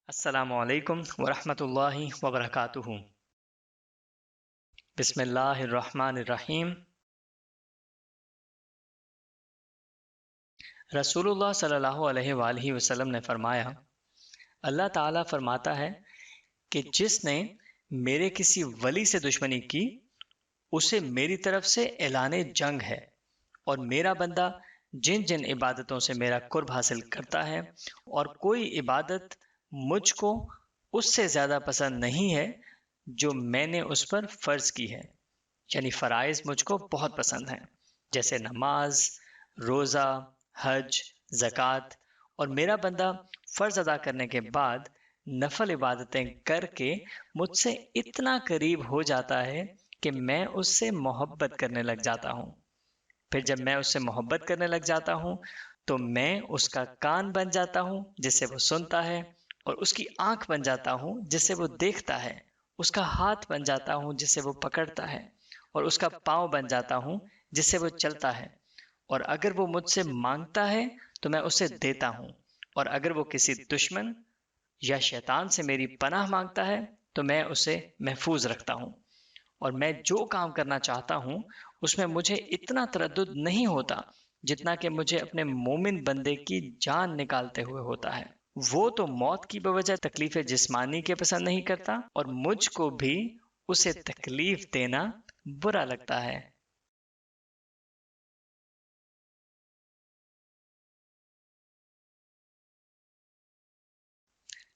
السلام علیکم ورحمۃ اللہ وبرکاتہ۔ بسم اللہ الرحمن الرحیم۔ رسول اللہ صلی اللہ علیہ وآلہ وسلم نے فرمایا، اللہ تعالیٰ فرماتا ہے کہ جس نے میرے کسی ولی سے دشمنی کی اسے میری طرف سے اعلان جنگ ہے، اور میرا بندہ جن جن عبادتوں سے میرا قرب حاصل کرتا ہے، اور کوئی عبادت مجھ کو اس سے زیادہ پسند نہیں ہے جو میں نے اس پر فرض کی ہے، یعنی فرائض مجھ کو بہت پسند ہیں، جیسے نماز، روزہ، حج، زکوٰۃ، اور میرا بندہ فرض ادا کرنے کے بعد نفل عبادتیں کر کے مجھ سے اتنا قریب ہو جاتا ہے کہ میں اس سے محبت کرنے لگ جاتا ہوں۔ پھر جب میں اس سے محبت کرنے لگ جاتا ہوں تو میں اس کا کان بن جاتا ہوں جس سے وہ سنتا ہے، اور اس کی آنکھ بن جاتا ہوں جس سے وہ دیکھتا ہے، اس کا ہاتھ بن جاتا ہوں جس سے وہ پکڑتا ہے، اور اس کا پاؤں بن جاتا ہوں جس سے وہ چلتا ہے، اور اگر وہ مجھ سے مانگتا ہے تو میں اسے دیتا ہوں، اور اگر وہ کسی دشمن یا شیطان سے میری پناہ مانگتا ہے تو میں اسے محفوظ رکھتا ہوں، اور میں جو کام کرنا چاہتا ہوں اس میں مجھے اتنا تردد نہیں ہوتا جتنا کہ مجھے اپنے مومن بندے کی جان نکالتے ہوئے ہوتا ہے۔ وہ تو موت کی بوجہ تکلیف جسمانی کے پسند نہیں کرتا، اور مجھ کو بھی اسے تکلیف دینا برا لگتا ہے۔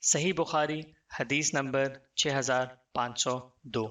صحیح بخاری، حدیث نمبر 6502۔